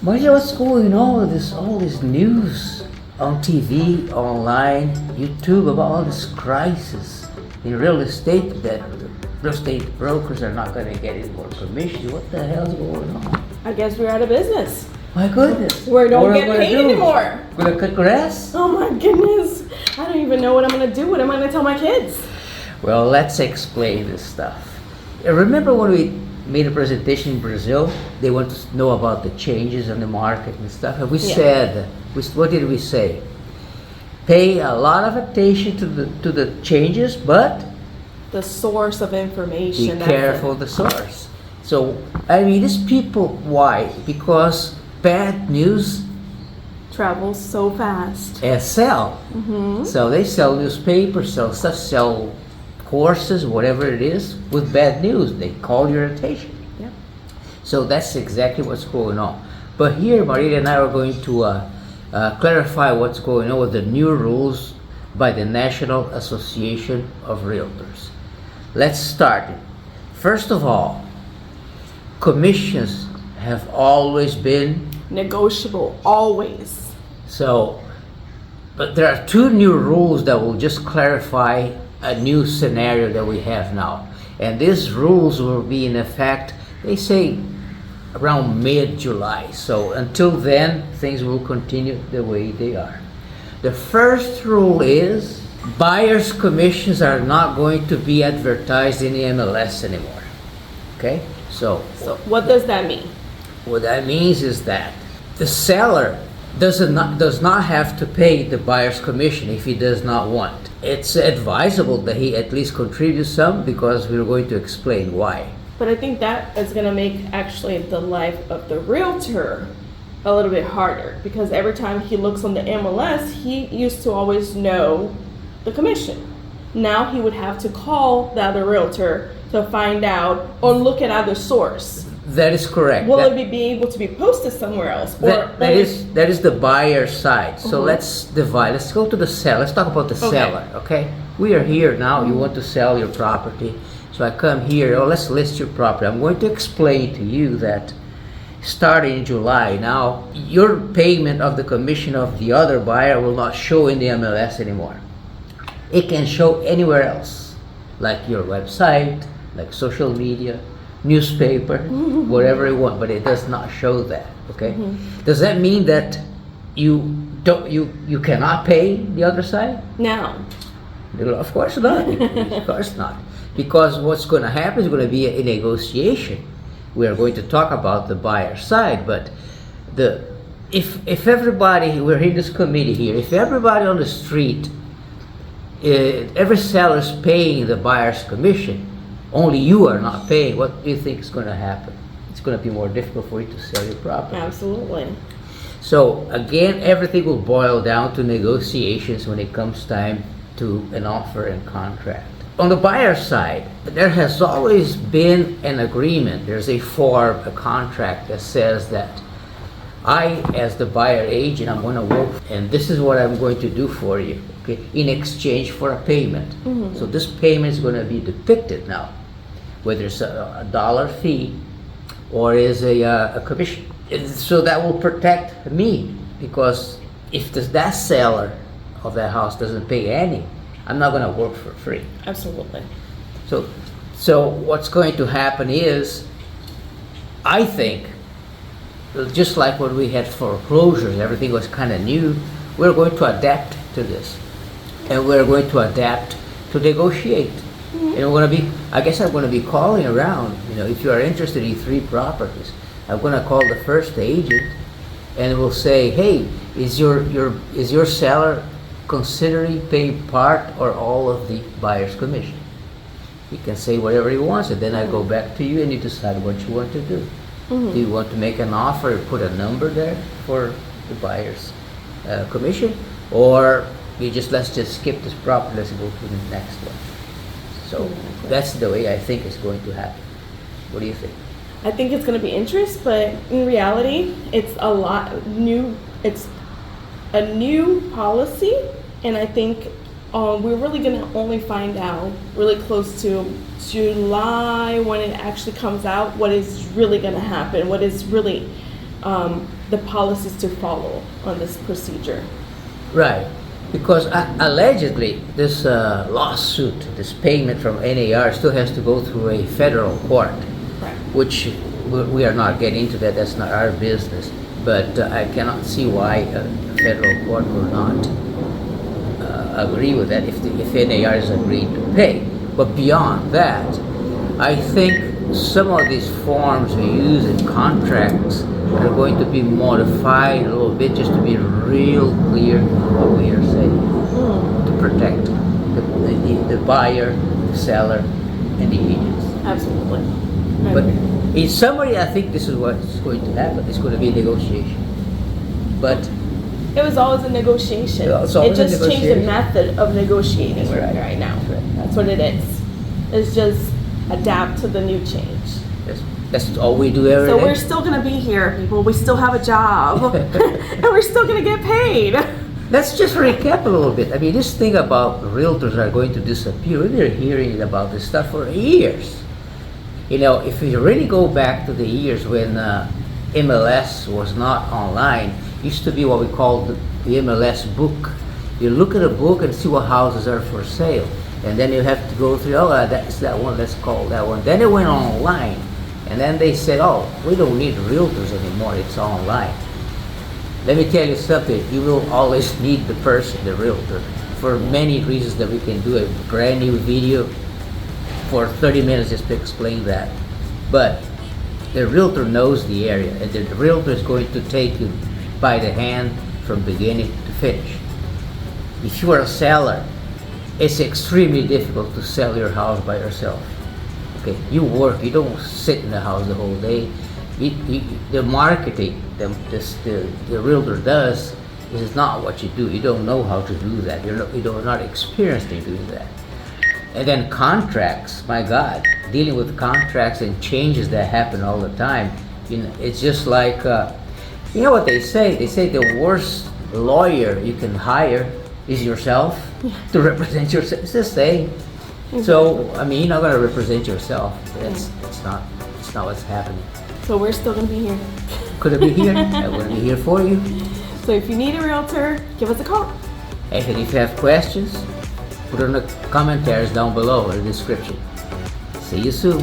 Maria, what's going on with all this news on TV, online, YouTube about all this crisis in real estate that real estate brokers are not going to get any more commission? What the hell's going on? I guess we're out of business. My goodness. We don't What get am I paid gonna do? anymore. Gonna cut grass? Oh my goodness. I don't even know what I'm gonna do. What am I gonna tell my kids? Well, let's explain this stuff. Remember when we made a presentation in Brazil? They want to know about the changes in the market and stuff. And we said, what did we say? Pay a lot of attention to the changes, but The source of be information. careful the source. So, I mean, these people, why? Because bad news Travels so fast. sell. So they sell newspapers, sell stuff, sell courses, whatever it is, with bad news. They call your attention. Yep. So that's exactly what's going on. But here, Maria and I are going to clarify what's going on with the new rules by the National Association of Realtors. Let's start it. First of all, commissions have always been Negotiable, always. so, but there are two new rules that will just clarify a new scenario that we have now. And these rules will be in effect, they say, around mid-July. So until then, things will continue the way they are. The first rule is buyers' commissions are not going to be advertised in the MLS anymore. Okay? So What does that mean? what that means is that the seller does not have to pay the buyer's commission if he does not want. It's advisable that he at least contribute some, because we're going to explain why. But I think that is gonna make actually the life of the realtor a little bit harder, because every time he looks on the MLS, he used to always know the commission. Now he would have to call the other realtor to find out or look at other source. That is correct. Will That- it be able to be posted somewhere else? that is the buyer side. So let's divide. Let's go to the seller. Let's talk about the Okay. seller. Okay, we are here now. You want to sell your property, so I come here. Oh, let's list your property. I'm going to explain to you that starting in July now, your payment of the commission of the other buyer will not show in the MLS anymore. It can show anywhere else, like your website, like social media, newspaper, whatever you want, but it does not show that. Okay? Does that mean that you cannot pay the other side? Now, Of course not. Of course not. Because what's going to happen is going to be a negotiation. We are going to talk about the buyer side, but if everybody, we're in this committee here, if everybody on the street, every seller is paying the buyer's commission, only you are not paying, what do you think is going to happen? It's going to be more difficult for you to sell your property. absolutely. So again, everything will boil down to negotiations when it comes time to an offer and contract. On the buyer side, there has always been an agreement. There's a form, a contract that says that I, as the buyer agent, I'm going to work, and this is what I'm going to do for you, okay, in exchange for a payment. So this payment is going to be depicted now, whether it's a dollar fee or is a commission. So that will protect me, because if that seller of that house doesn't pay any, I'm not going to work for free. Absolutely. So what's going to happen is, I think, just like when we had foreclosures, everything was kind of new, we're going to adapt to this. And we're going to adapt to negotiate. And we're going to be, I guess I'm going to be calling around, if you are interested in 3 properties, I'm going to call the first agent and we'll say, hey, is your seller considering paying part or all of the buyer's commission? He can say whatever he wants, and then I go back to you and you decide what you want to do. Do you want to make an offer, put a number there for the buyer's commission, or let's just skip this property, let's go to the next one. So that's the way I think it's going to happen. What do you think? I think it's going to be interest, but in reality, it's it's a new policy, and I think we're really going to only find out really close to July when it actually comes out what is really going to happen, what is really the policies to follow on this procedure. Right, because allegedly this lawsuit, this payment from NAR still has to go through a federal court, Right. which we are not getting into that, that's not our business. But I cannot see why a federal court will not agree with that if NAR is agreed to pay. But beyond that, I think some of these forms we use in contracts are going to be modified a little bit just to be real clear on what we are saying, to protect the buyer, the seller, and the agents. Absolutely. I But agree. in summary, I think this is what's going to happen. It's going to be a negotiation. But It was always a negotiation. Yeah, it's It always a just changed the negotiation. method of negotiating That's right. right now. That's right. That's what it is. It's just adapt to the new change. that's all we do every So day. we're still gonna be here, people. We still have a job, and we're still gonna get paid. Let's just recap a little bit. I mean, this thing about realtors are going to disappear. We've been hearing about this stuff for years. You know, if we really go back to the years when MLS was not online, it used to be what we call the MLS book. You look at a book and see what houses are for sale. And then you have to go through, that's that one, let's call that one. Then it went online. And then they said, oh, we don't need realtors anymore, it's online. Let me tell you something, you will always need the person, the realtor, for many reasons that we can do a brand new video for 30 minutes just to explain that. But the realtor knows the area, and the realtor is going to take you by the hand from beginning to finish. If you are a seller, it's extremely difficult to sell your house by yourself. Okay, you work, you don't sit in the house the whole day. The marketing the realtor does is not what you do. You don't know how to do that. You're not experienced in doing that. And then contracts, my God, dealing with contracts and changes that happen all the time. You know, it's just like, you know what they say? They say the worst lawyer you can hire is yourself to represent yourself. It's the same. So, I mean, you're not going to represent yourself. It's not what's happening. So we're still gonna be here. Could it be here? I would be here for you. So if you need a realtor, give us a call. And if you have questions, put it in the commentaries down below in the description. See you soon.